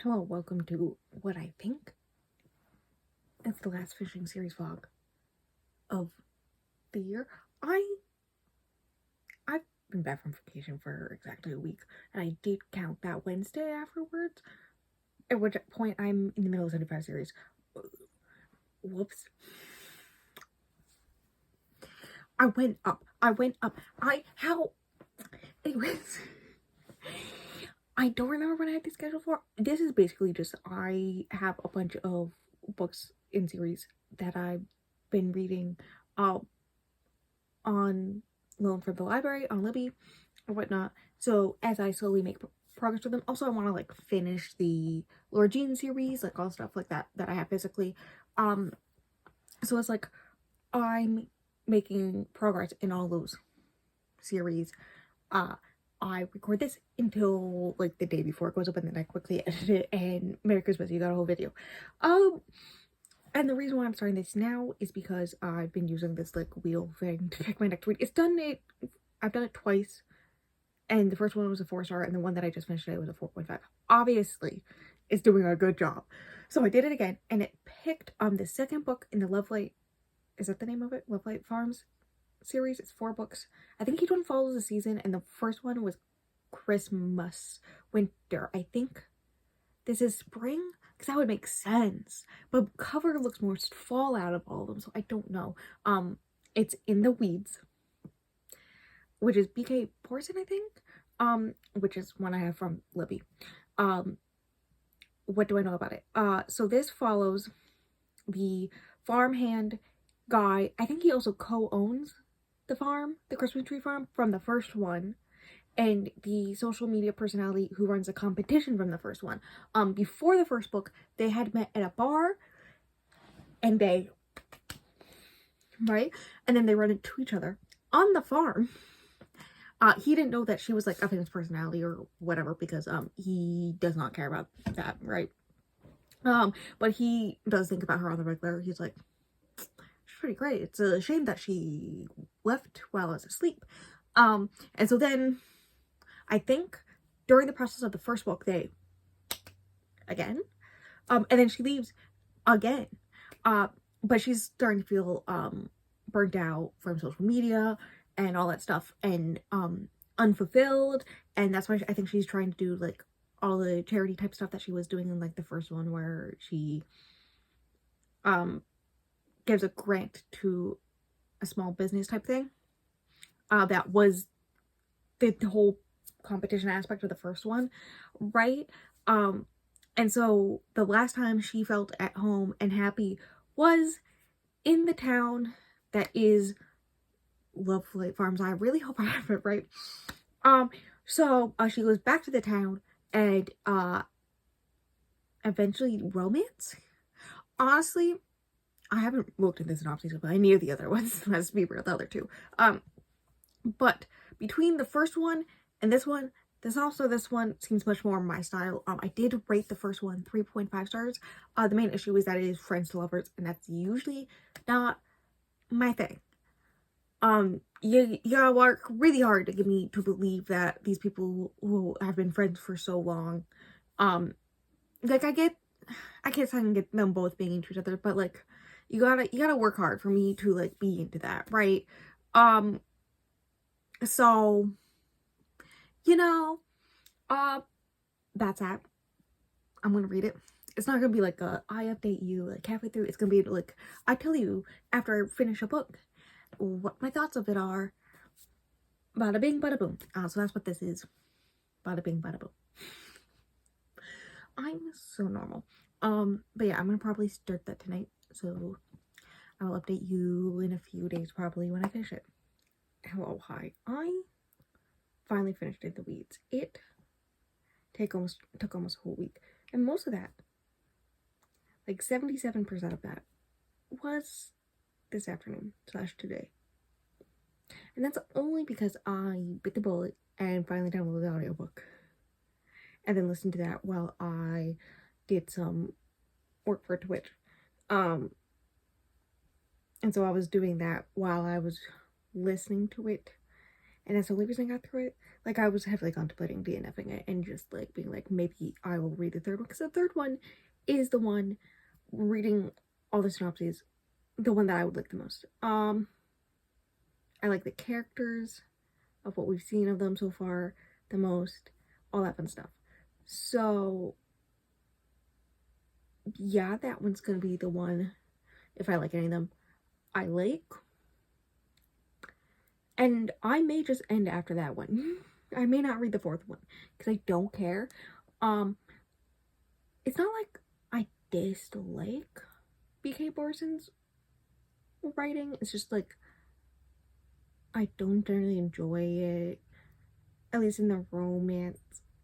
Hello, welcome to what I think is the last fishing series vlog of the year. I've been back from vacation for exactly a week, and I did count that Wednesday afterwards, at which point I'm in the middle of 75 series. Whoops. I went up. Anyways, I don't remember what I had this scheduled for. This is basically just, I have a bunch of books in series that I've been reading on loan from the library, on Libby, or whatnot. So as I slowly make progress with them, also I want to like finish the Laura Jean series, like all stuff like that I have physically. So it's like I'm making progress in all those series. I record this until like the day before it goes up, and then I quickly edit it, and Merry Christmas, you got a whole video. And the reason why I'm starting this now is because I've been using this like wheel thing to pick my next read. I've done it twice, and the first one was a 4-star, and the one that I just finished today was a 4.5. Obviously, it's doing a good job. So I did it again, and it picked the second book in the Lovelight, is that the name of it? Lovelight Farms series. It's 4 books. I think each one follows a season, and the first one was Christmas winter. I think this is spring, because that would make sense, but cover looks more fall out of all of them, so I don't know. It's In the Weeds, which is BK Porson, I think, which is one I have from Libby. What do I know about it? So this follows the farmhand guy. I think he also co-owns the farm, the Christmas tree farm, from the first one, and the social media personality who runs a competition from the first one. Before the first book, they had met at a bar, and and then they run into each other on the farm. He didn't know that she was like a famous personality or whatever, because he does not care about that, right? But he does think about her on the regular. He's like, she's pretty great. It's a shame that she left while I was asleep. And so then I think during the process of the first book, they again, and then she leaves again. But she's starting to feel burnt out from social media and all that stuff, and unfulfilled, and that's why I think she's trying to do like all the charity type stuff that she was doing in like the first one, where she gives a grant to a small business type thing. That was the whole competition aspect of the first one, right? And so the last time she felt at home and happy was in the town that is Lovelight Farms. I really hope I have it right. So she goes back to the town, and eventually romance. Honestly, I haven't looked at the synopsis, but I knew the other ones. Let's be real, the other two. But between the first one and this one seems much more my style. I did rate the first one 3.5 stars. The main issue is that it is friends to lovers, and that's usually not my thing. You gotta work really hard to get me to believe that these people who have been friends for so long, like I can't say I can get them both being into each other, but like you gotta work hard for me to like be into that, right? So you know, that's that. I'm gonna read it. It's not gonna be like I update you like halfway through. It's gonna be like I tell you after I finish a book what my thoughts of it are. Bada bing, bada boom. So that's what this is. Bada bing, bada boom. I'm so normal. But yeah, I'm gonna probably start that tonight. So I'll update you in a few days probably when I finish it. Hello, hi. I finally finished In the Weeds. It took almost a whole week. And most of that, like 77% of that, was this afternoon / today. And that's only because I bit the bullet and finally downloaded the audiobook, and then listened to that while I did some work for Twitch. And so I was doing that while I was listening to it, And that's the only reason I got through it. Like, I was heavily contemplating DNFing it and just, like, being like, maybe I will read the third one. Because the third one is the one, reading all the synopses, the one that I would like the most. I like the characters of what we've seen of them so far the most. All that fun stuff. So, yeah, that one's going to be the one, if I like any of them, I like. And I may just end after that one. I may not read the fourth one because I don't care. It's not like I dislike B.K. Borson's writing. It's just like I don't generally enjoy it, at least in the romance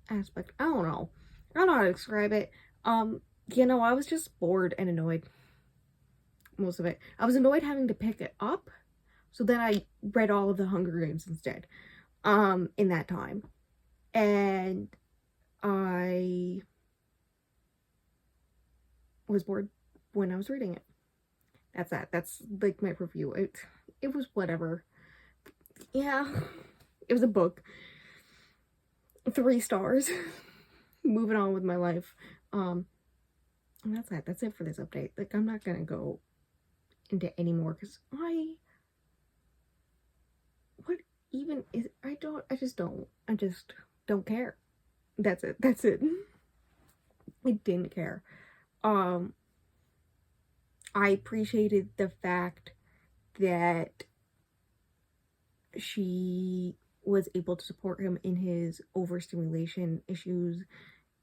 aspect. I don't know how to describe it. I was just bored and annoyed most of it. I was annoyed having to pick it up. So then I read all of the Hunger Games instead, in that time. And I was bored when I was reading it. That's that. That's like my review. It was whatever. Yeah. It was a book. 3 stars. Moving on with my life. And that's that. That's it for this update. Like, I'm not gonna go into any more because I just don't care. That's it. I didn't care. I appreciated the fact that she was able to support him in his overstimulation issues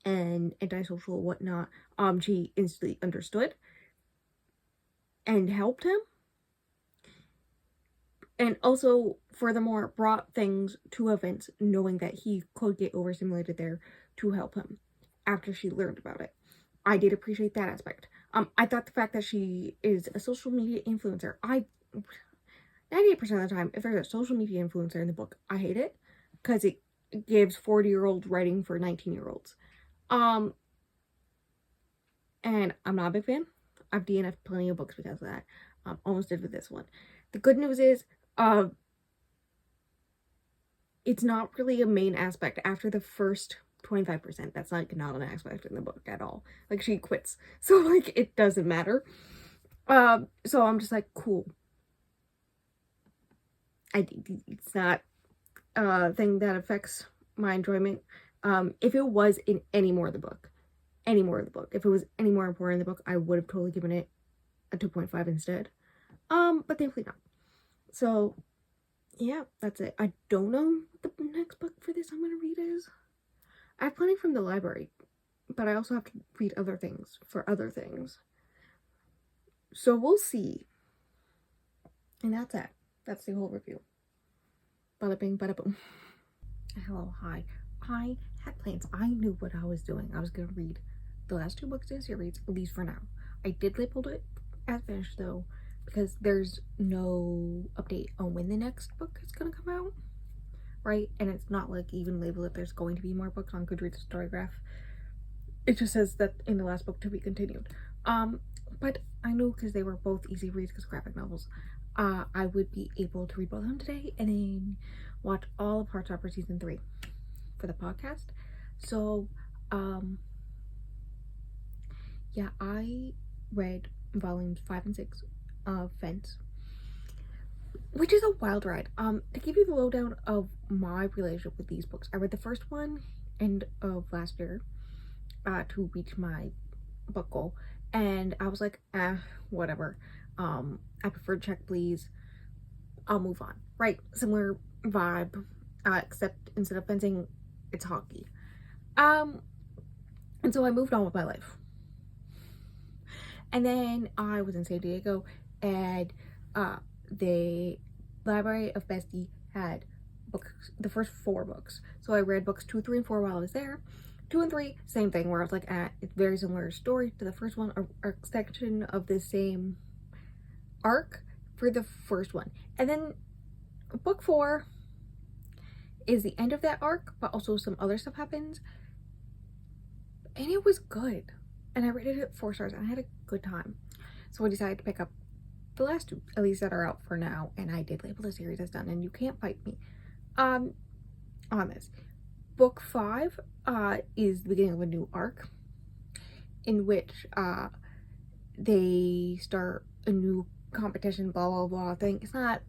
and antisocial whatnot. She instantly understood and helped him. And also, furthermore, brought things to events knowing that he could get overstimulated there to help him after she learned about it. I did appreciate that aspect. I thought the fact that she is a social media influencer, 98% of the time, if there's a social media influencer in the book, I hate it because it gives 40-year-old writing for 19-year-olds. And I'm not a big fan. I've DNF'd plenty of books because of that. Almost did with this one. The good news is, it's not really a main aspect after the first 25%. That's like not an aspect in the book at all. Like, she quits. So, like, it doesn't matter. So I'm just like, cool. It's not a thing that affects my enjoyment. If it was in any more of the book, if it was any more important in the book, I would have totally given it a 2.5 instead. But thankfully not. So, yeah, that's it. I don't know what the next book for this I'm going to read is. I have plenty from the library, but I also have to read other things for other things. So we'll see. And that's it. That's the whole review. Bada bing, bada boom. Hello, hi. I had plans. I knew what I was doing. I was going to read the last 2 books in the series, at least for now. I did label it as finished, though, because there's no update on when the next book is going to come out, right? And it's not like even labeled that there's going to be more books on Goodreads Storygraph. It just says that in the last book to be continued. But I knew because they were both easy reads because graphic novels, I would be able to read both of them today and then watch all of Heartstopper Season 3 for the podcast. So, yeah, I read volumes 5 and 6 of Fence, which is a wild ride. To give you the lowdown of my relationship with these books, I read the first one end of last year to reach my book goal, and I was like, whatever. I prefer Check Please. I'll move on. Right, similar vibe, except instead of fencing, it's hockey. And so I moved on with my life. And then I was in San Diego, and the Library of Bestie had books, the first 4 books. So I read books 2, 3, and 4 while I was there. 2 and 3, same thing, where I was like, it's very similar story to the first one, or section of the same arc for the first one. And then book 4 is the end of that arc, but also some other stuff happens. And it was good. And I rated it 4 stars, and I had a good time. So I decided to pick up the last 2, at least that are out for now. And I did label the series as done, and you can't fight me. um on this. Book 5 is the beginning of a new arc in which they start a new competition, blah blah blah thing. It's not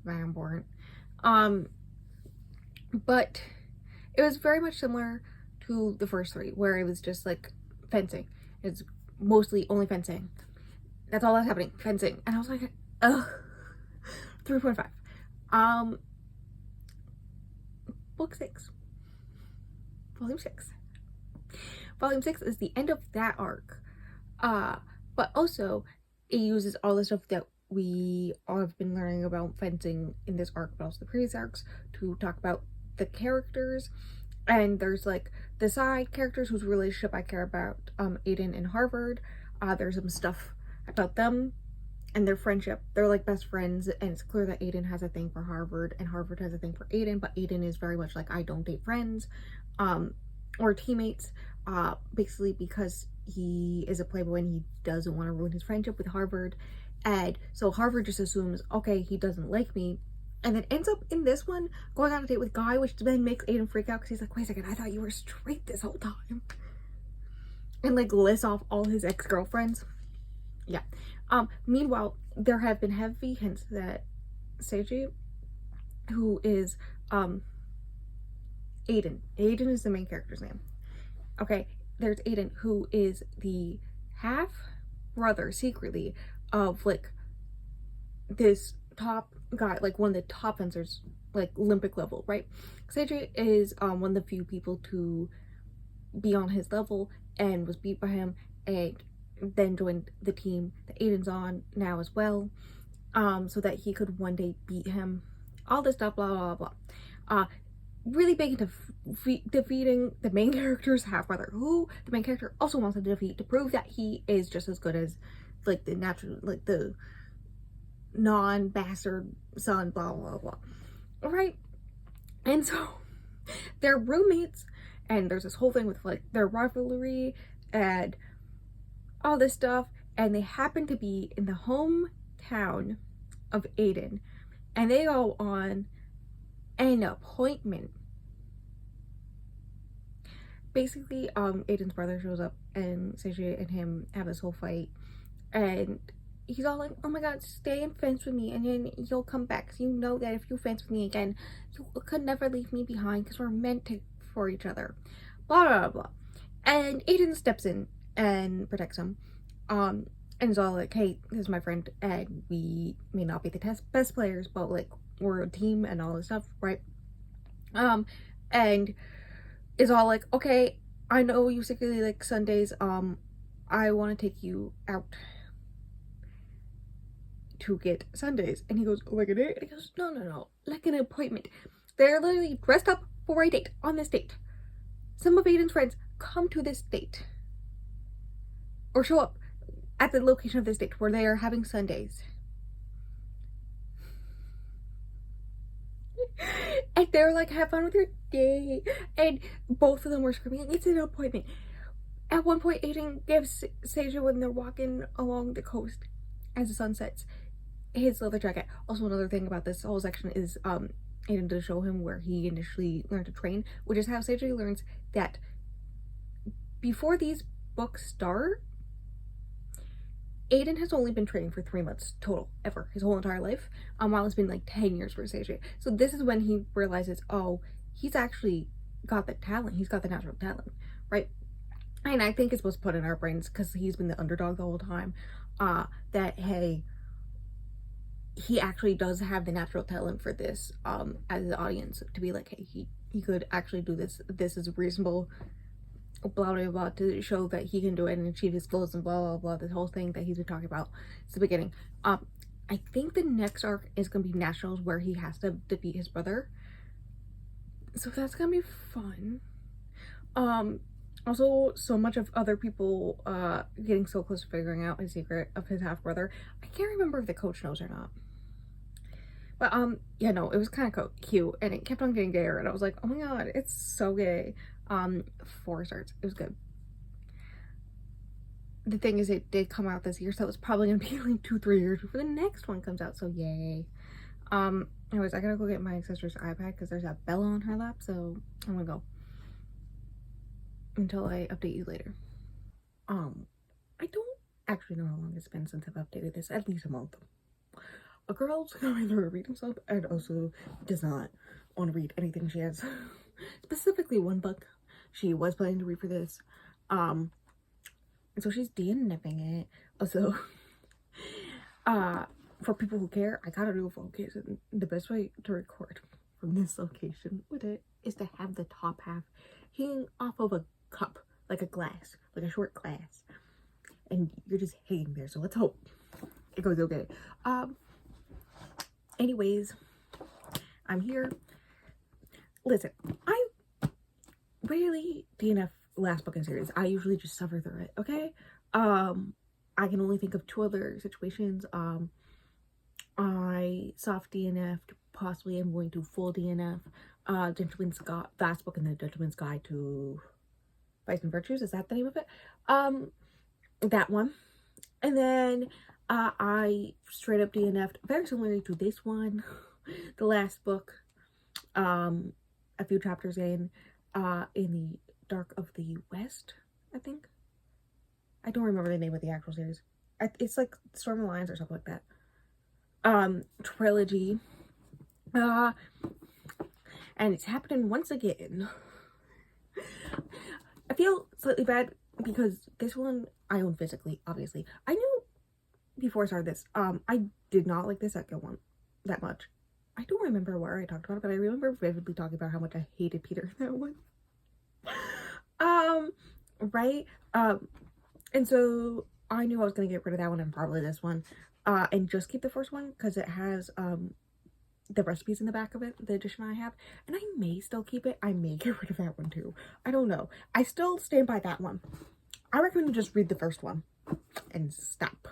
very important. But it was very much similar to the first 3, where it was just like fencing. It's mostly only fencing. That's all that's happening, fencing. And I was like, ugh. 3.5. Book 6. Volume 6. Volume 6 is the end of that arc. But also it uses all the stuff that we all have been learning about fencing in this arc, but also the previous arcs, to talk about the characters. And there's like the side characters whose relationship I care about, Aiden and Harvard. There's some stuff about them and their friendship. They're like best friends, and it's clear that Aiden has a thing for Harvard and Harvard has a thing for Aiden, but Aiden is very much like, I don't date friends or teammates, basically because he is a playboy and he doesn't want to ruin his friendship with Harvard. And so Harvard just assumes, okay, he doesn't like me, and then ends up in this one going on a date with Guy, which then makes Aiden freak out because he's like, wait a second, I thought you were straight this whole time. And like lists off all his ex-girlfriends. Yeah. Meanwhile, there have been heavy hints that Seiji, who is Aiden is the main character's name. Okay, there's Aiden, who is the half brother secretly of like this top guy, like one of the top fencers, like Olympic level, right? Seiji is one of the few people to be on his level and was beat by him, and then joined the team that Aiden's on now as well, so that he could one day beat him. All this stuff, blah blah blah. Really big into defeating the main character's half-brother, who the main character also wants to defeat to prove that he is just as good as like the natural, like the non-bastard son, blah blah blah. Alright, and so they're roommates, and there's this whole thing with like their rivalry and all this stuff, and they happen to be in the hometown of Aiden, and they go on an appointment. Basically, Aiden's brother shows up, and Seiji and him have this whole fight, and he's all like, oh my god, stay and fence with me, and then you'll come back, because you know that if you fence with me again, you could never leave me behind, because we're meant for each other, blah blah blah. And Aiden steps in and protects him, and is all like, hey, this is my friend, and we may not be the best players, but like we're a team and all this stuff, right? And is all like, okay, I know you secretly like Sundays, I want to take you out to get Sundays. And he goes, like a date? And he goes, no, like an appointment. They're literally dressed up for a date on this date. Some of Aiden's friends come to this date, or show up at the location of this date where they are having Sundays. And they're like, have fun with your day. And both of them were screaming, it's an appointment. At one point, Aiden gives Seiji, when they're walking along the coast as the sun sets, his leather jacket. Also, another thing about this whole section is Aiden does show him where he initially learned to train, which is how Seiji learns that before these books start, Aiden has only been training for 3 months total, ever, his whole entire life, while it's been like 10 years for Seiji. So this is when he realizes, oh, he's actually got the talent, he's got the natural talent, right? And I think it's supposed to put in our brains, because he's been the underdog the whole time, that, hey, he actually does have the natural talent for this, as an audience, to be like, hey, he could actually do this, this is reasonable, blah blah blah, to show that he can do it and achieve his goals and blah blah blah, this whole thing that he's been talking about since the beginning. I think the next arc is gonna be Nationals, where he has to defeat his brother, so that's gonna be fun. Also, so much of other people getting so close to figuring out his secret of his half-brother. I can't remember if the coach knows or not, but yeah, no, it was kind of cute, and it kept on getting gayer, and I was like, oh my god, it's so gay. 4 stars. It was good. The thing is, it did come out this year, so it's probably gonna be like 2-3 years before the next one comes out, so yay. Anyways, I gotta go get my sister's iPad because there's a Bella on her lap, so I'm gonna go until I update you later. I don't actually know how long it's been since I've updated this. At least a month. A girl's going through a reading slump and also does not want to read anything she has. Specifically one book she was planning to read for this. And so she's DNFing it. Also, for people who care, I gotta do a focus. And the best way to record from this location with it is to have the top half hanging off of a cup, like a glass, like a short glass. And you're just hanging there, so let's hope it goes okay. Anyways, I'm here. Listen, I rarely DNF last book in series. I usually just suffer through it, okay? I can only think of 2 other situations. I soft DNF'd, possibly I'm going to full DNF. Gentleman's Guide, last book in the Gentleman's Guide to Vice and Virtues, is that the name of it? That one. And then I straight up DNF'd, very similarly to this one, the last book, a few chapters in the Dark of the West, I think. I don't remember the name of the actual series. It's like Storm Alliance or something like that. Trilogy. And it's happening once again. I feel slightly bad because this one I own physically, obviously. I knew before I started this, I did not like the second one that much. I don't remember where I talked about it, but I remember vividly talking about how much I hated Peter in that one. Right? And so I knew I was gonna get rid of that one and probably this one, and just keep the first one because it has the recipes in the back of it, the edition I have, and I may still keep it. I may get rid of that one too. I don't know. I still stand by that one. I recommend you just read the first one and stop.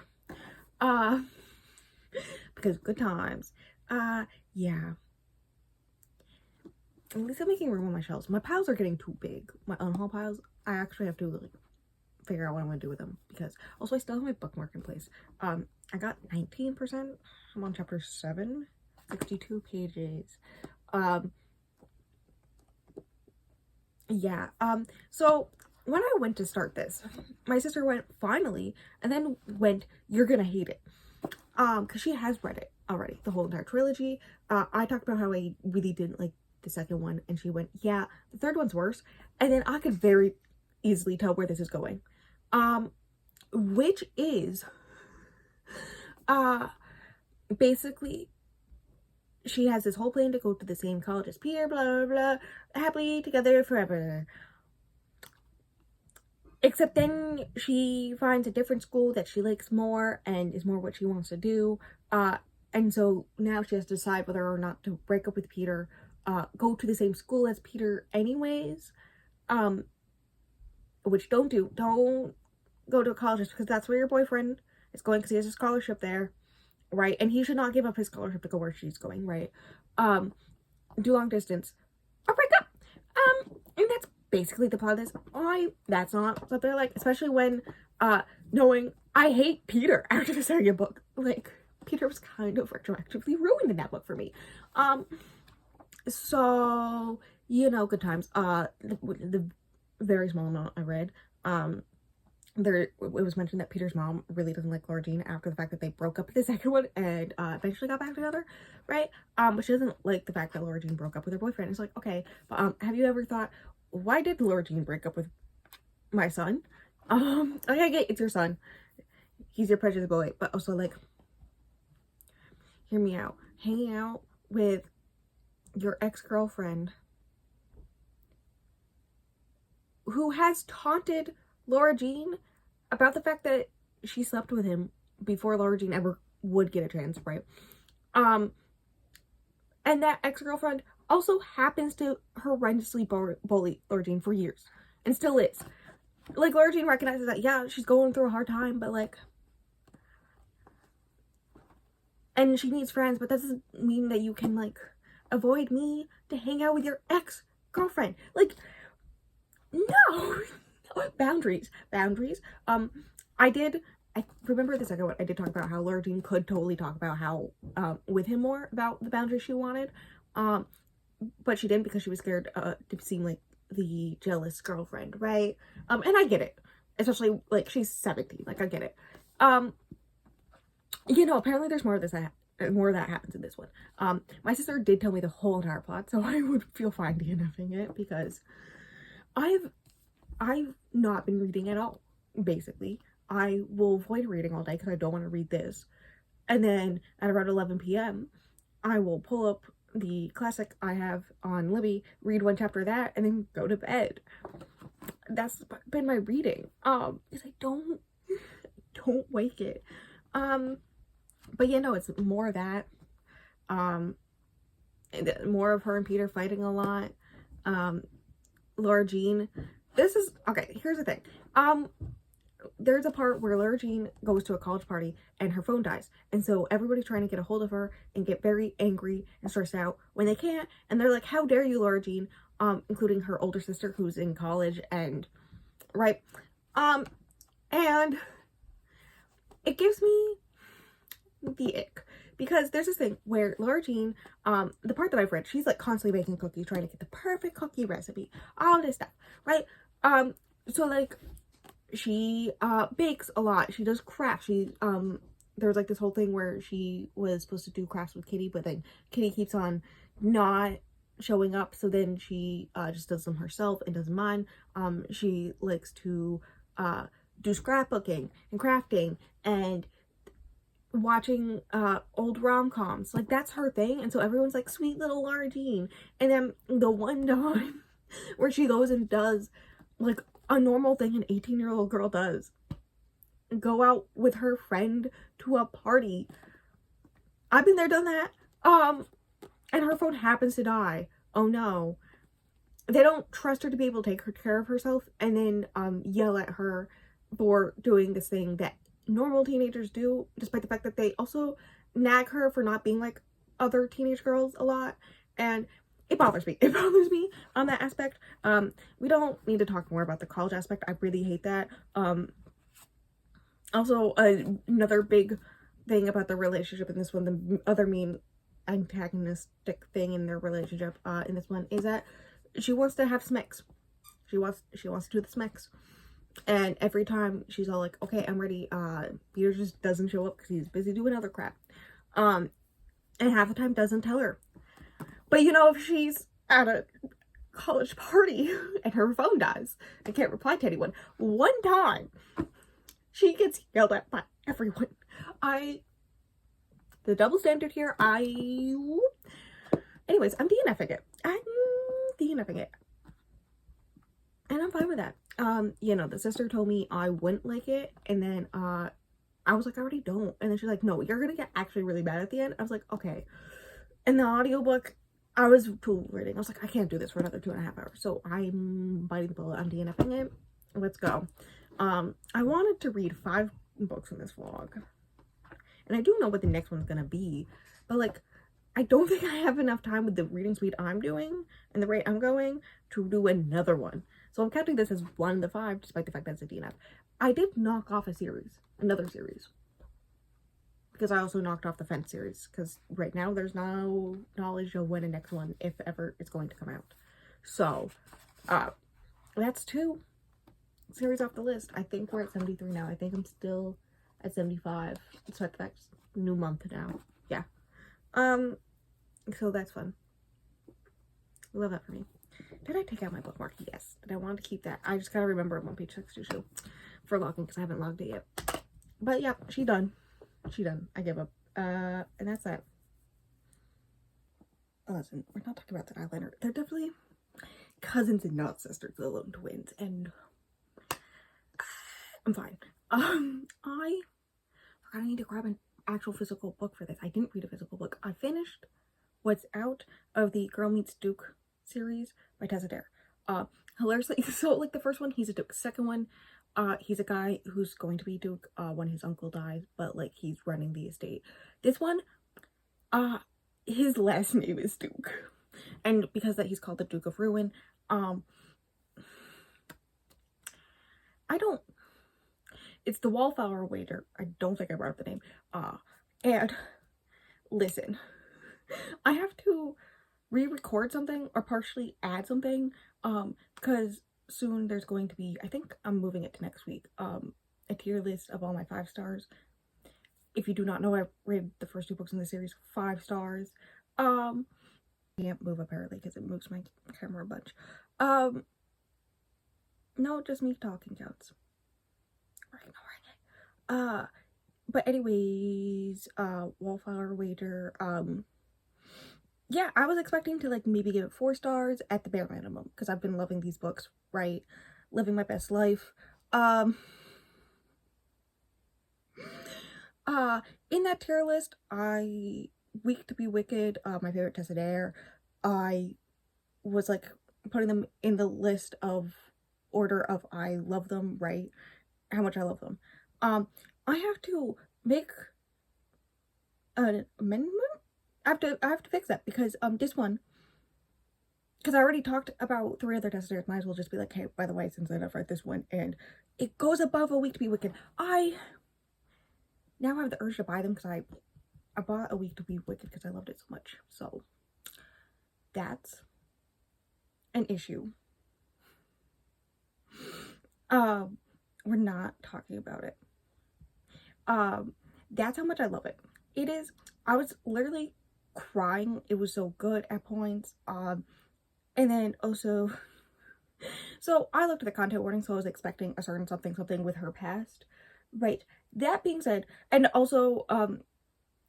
Because good times. Yeah. At least I'm making room on my shelves. My piles are getting too big. My unhaul piles, I actually have to like figure out what I'm gonna do with them because also I still have my bookmark in place. I got 19%. I'm on chapter 7, 62 pages. Yeah. So when I went to start this, my sister went, finally, and then went, you're gonna hate it. Because she has read it already, the whole entire trilogy. I talked about how I really didn't like the second one, and she went, yeah, the third one's worse. And then I could very easily tell where this is going. Which is, basically, she has this whole plan to go to the same college as Peter, blah, blah, blah, happily together forever. Except then she finds a different school that she likes more and is more what she wants to do. And so now she has to decide whether or not to break up with Peter, go to the same school as Peter anyways. Which don't do. Don't go to a college just because that's where your boyfriend is going because he has a scholarship there, right? And he should not give up his scholarship to go where she's going, right? Do long distance or break up. And that's basically the plot of this. That's not what they're like, especially when knowing I hate Peter after the second book. Like, Peter was kind of retroactively ruined in that book for me. So, you know, good times. The very small amount I read, it was mentioned that Peter's mom really doesn't like Laura Jean after the fact that they broke up with the second one and eventually got back together, right? But she doesn't like the fact that Laura Jean broke up with her boyfriend. It's like, okay, but have you ever thought, why did Laura Jean break up with my son? Okay, it's your son. He's your precious boy, but also, like, hear me out. Hanging out with your ex-girlfriend who has taunted Laura Jean about the fact that she slept with him before Laura Jean ever would get a chance, right? And that ex-girlfriend also happens to horrendously bully Laura Jean for years and still is. Like, Laura Jean recognizes that, yeah, she's going through a hard time, but like, and she needs friends, but that doesn't mean that you can like avoid me to hang out with your ex-girlfriend. Like, no. Boundaries. I did I remember the second one, I did talk about how Laura Jean could totally talk about how, with him more about the boundaries she wanted. But she didn't because she was scared, to seem like the jealous girlfriend, right? And I get it. Especially, like, she's 17. Like, I get it. Apparently there's more of this more of that happens in this one. My sister did tell me the whole entire plot, so I would feel fine DNFing it because I've not been reading at all, basically. I will avoid reading all day because I don't want to read this. And then at around 11 p.m., I will pull up the classic I have on Libby, read one chapter of that, and then go to bed. That's been my reading. Because I don't wake it. But it's more of that. More of her and Peter fighting a lot. Laura Jean. Okay, here's the thing. There's a part where Laura Jean goes to a college party and her phone dies. And so everybody's trying to get a hold of her and get very angry and stressed out when they can't. And they're like, how dare you, Laura Jean? Including her older sister who's in college and, right? And it gives me the ick. Because there's this thing where Laura Jean, the part that I've read, she's like constantly baking cookies, trying to get the perfect cookie recipe, all this stuff, right? So like, she bakes a lot. She does crafts. There was like this whole thing where she was supposed to do crafts with Kitty, but then Kitty keeps on not showing up, so then she just does them herself and doesn't mind. She likes to do scrapbooking and crafting and watching old rom-coms. Like, that's her thing. And so everyone's like, sweet little Laura Jean. And then the one time where she goes and does like a normal thing an 18-year-old girl does, go out with her friend to a party. I've been there, done that. And her phone happens to die. Oh no. They don't trust her to be able to take care of herself, and then yell at her for doing this thing that normal teenagers do, despite the fact that they also nag her for not being like other teenage girls a lot. And it bothers me. It bothers me on that aspect. We don't need to talk more about the college aspect. I really hate that. Also, another big thing about the relationship in this one, the other main antagonistic thing in their relationship in this one, is that she wants to have smex. She wants to do the smex. And every time she's all like, okay, I'm ready, Peter just doesn't show up because he's busy doing other crap. And half the time doesn't tell her. But if she's at a college party and her phone dies and can't reply to anyone, one time she gets yelled at by everyone. The double standard here, anyways, I'm DNFing it. And I'm fine with that. The sister told me I wouldn't like it, and then I was like, I already don't. And then she's like, no, you're gonna get actually really bad at the end. I was like, okay. And the audiobook, I was too reading. I was like, I can't do this for another 2.5 hours. So I'm biting the bullet. I'm DNFing it. Let's go. I wanted to read 5 books in this vlog. And I do know what the next one's gonna be. But like, I don't think I have enough time with the reading speed I'm doing and the rate I'm going to do another one. So I'm counting this as one of the 5, despite the fact that it's a DNF. I did knock off another series. Because I also knocked off the Fence series. Because right now there's no knowledge of when the next one, if ever, it's going to come out. So, that's 2 series off the list. I think we're at 73 now. I think I'm still at 75. Despite the fact it's new month now. Yeah. So that's fun. Love that for me. Did I take out my bookmark? Yes. Did I want to keep that? I just gotta remember I'm on page 62 for logging because I haven't logged it yet. But yeah, she done. I give up. And that's that. Oh, listen, we're not talking about that eyeliner. They're definitely cousins and not sisters, let alone twins. And I'm fine. I need to grab an actual physical book for this. I didn't read a physical book. I finished what's out of the Girl Meets Duke series by Tessa Dare. Hilariously, so like the first one, he's a Duke. Second one, he's a guy who's going to be Duke when his uncle dies, but like he's running the estate. This one, his last name is Duke, and because that he's called the Duke of Ruin. it's the Wallflower Waiter. I don't think I brought up the name. And listen, I have to re-record something or partially add something, because soon there's going to be, I think I'm moving it to next week, a tier list of all my 5 stars. If you do not know, I rated the first 2 books in the series 5 stars. I can't move apparently because it moves my camera a bunch. No, just me talking counts. But anyways, Wallflower Waiter, yeah, I was expecting to like maybe give it 4 stars at the bare minimum because I've been loving these books, right? Living my best life. In that tier list, Weak to Be Wicked, my favorite Tessa Dare, I was like putting them in the list of order of I love them, right? How much I love them. I have to make an amendment. I have to fix that because this one, because I already talked about 3 other Tessa Dares, might as well just be like, hey, by the way, since I've read this one and it goes above A Week to Be Wicked, I now have the urge to buy them because I bought A Week to Be Wicked because I loved it so much. So that's an issue. We're not talking about it. That's how much I love it. It is, I was literally crying. It was so good at points. And then also, so I looked at the content warning, so I was expecting a certain something with her past. Right. That being said, and also,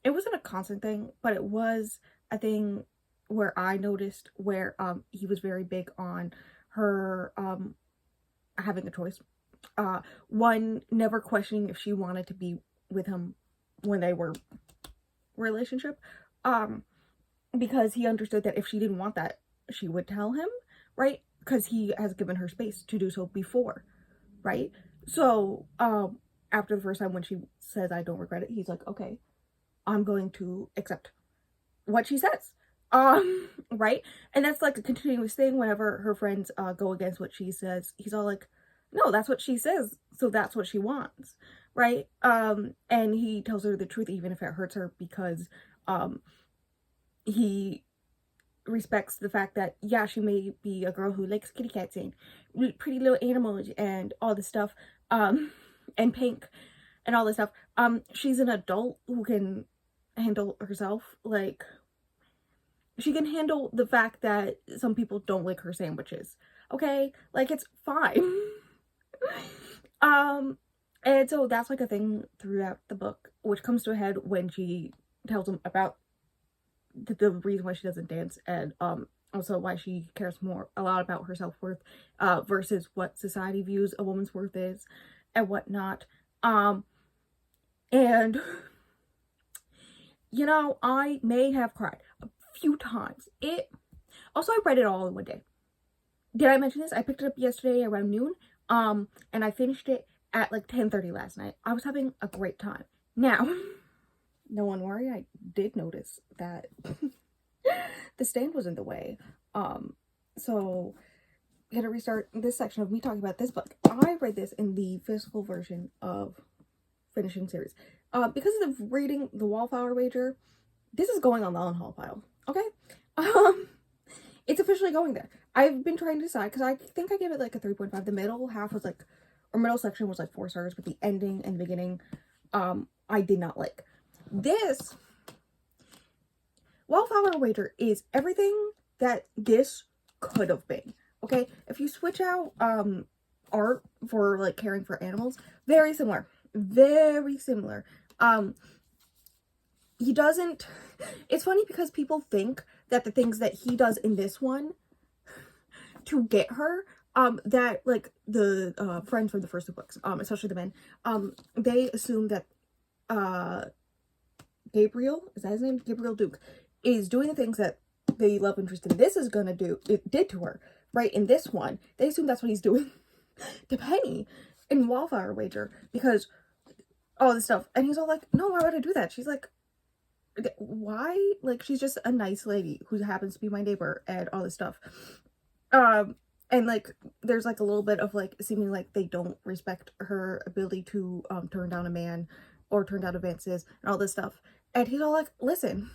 it wasn't a constant thing, but it was a thing where I noticed where, he was very big on her, having a choice. One, never questioning if she wanted to be with him when they were relationship, because he understood that if she didn't want that, she would tell him, right? Because he has given her space to do so before, right? So, after the first time when she says, I don't regret it, he's like, okay, I'm going to accept what she says. Right? And that's like a continuous thing whenever her friends, go against what she says. He's all like, no, that's what she says, so that's what she wants, right? And he tells her the truth even if it hurts her because, he respects the fact that, yeah, she may be a girl who likes kitty cats and pretty little animals and all this stuff, and pink and all this stuff. She's an adult who can handle herself. Like, she can handle the fact that some people don't like her sandwiches. Okay? Like, it's fine. And so that's like a thing throughout the book, which comes to a head when she tells him about the reason why she doesn't dance, and also why she cares a lot about her self-worth, versus what society views a woman's worth is and whatnot. And you know, I may have cried a few times. Also, I read it all in one day. Did I mention this? I picked it up yesterday around noon, and I finished it at like 10:30 last night. I was having a great time. Now, no one worry, I did notice that the stand was in the way. So I'm gonna restart this section of me talking about this book. I read this in the physical version of finishing series. Because of reading The Wallflower Wager, this is going on the unhaul pile. Okay? It's officially going there. I've been trying to decide, because I think I gave it like a 3.5. The middle half was like, or middle section was like 4 stars, but the ending and the beginning, I did not like. This Wallflower Wager is everything that this could have been. Okay? If you switch out art for like caring for animals, very similar. Very similar. He doesn't, it's funny because people think that the things that he does in this one to get her, that like the friends from the first 2 books, especially the men, they assume that Gabriel, is that his name? Gabriel Duke, is doing the things that the love interest in this is gonna do, it did to her, right? In this one, they assume that's what he's doing to Penny in Wallflower Wager, because all this stuff, and he's all like, no, why would I do that? She's like, why? Like, she's just a nice lady who happens to be my neighbor and all this stuff. And like there's like a little bit of like seeming like they don't respect her ability to turn down a man or turn down advances and all this stuff. And he's all like, listen,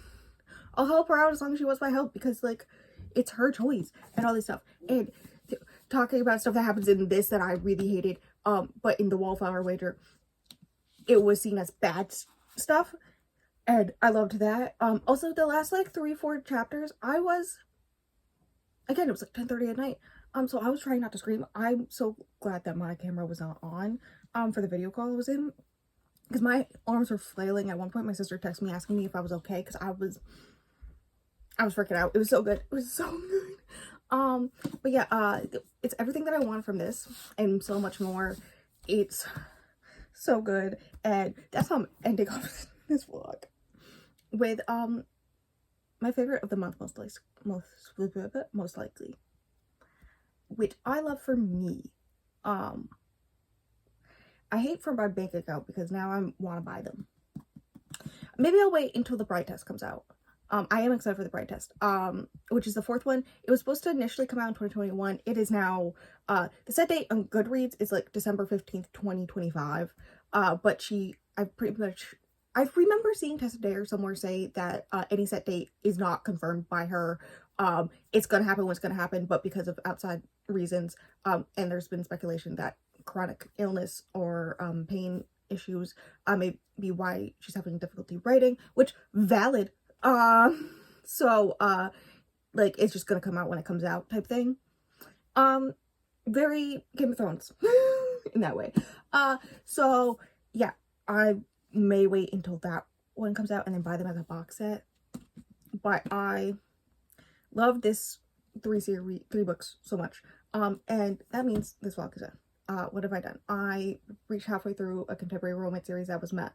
I'll help her out as long as she wants my help, because like it's her choice and all this stuff. And talking about stuff that happens in this that I really hated, but in the Wallflower Wager it was seen as bad stuff, and I loved that. Also the last like 3-4 chapters, I was, again, it was like 10:30 at night, so I was trying not to scream. I'm so glad that my camera was not on for the video call I was in, because my arms were flailing. At one point my sister texted me asking me if I was okay, because I was freaking out. It was so good. It was so good. But yeah, it's everything that I wanted from this and so much more. It's so good, and that's how I'm ending off this vlog with my favorite of the month, most likely, which I love for me. I hate for my bank account because now I want to buy them. Maybe I'll wait until the Bride Test comes out. I am excited for the Bride Test, which is the 4th one. It was supposed to initially come out in 2021. It is now, the set date on Goodreads is like December 15th, 2025. But I remember seeing Tessa Dare somewhere say that any set date is not confirmed by her. It's gonna happen when it's gonna happen, but because of outside reasons, and there's been speculation that chronic illness or pain issues may be why she's having difficulty writing, which valid. So like it's just gonna come out when it comes out type thing. Very Game of Thrones in that way. So yeah, I may wait until that one comes out and then buy them as a box set. But I love this 3 books so much. And that means this vlog is done. What have I done? I reached halfway through a contemporary romance series that was met.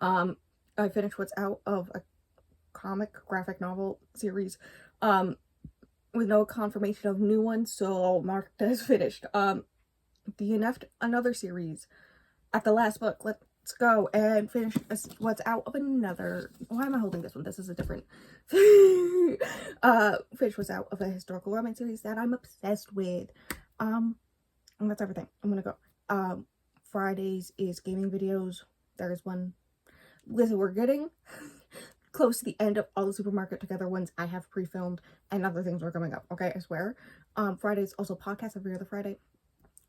I finished what's out of a comic graphic novel series with no confirmation of new ones, so marked as finished. DNF'd another series at the last book. Let's go and finish what's out of another. Why am I holding this one? This is a different finish what's out of a historical romance series that I'm obsessed with. And that's everything. I'm gonna go. Fridays is gaming videos. There's one. Listen, we're getting close to the end of all the Supermarket Together ones I have pre-filmed, and other things are coming up, okay? I swear. Fridays also podcast every other Friday.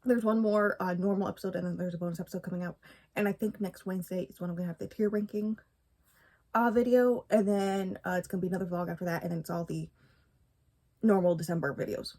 There's one more normal episode, and then there's a bonus episode coming out. And I think next Wednesday is when I'm gonna have the tier ranking video, and then it's gonna be another vlog after that, and then it's all the normal December videos.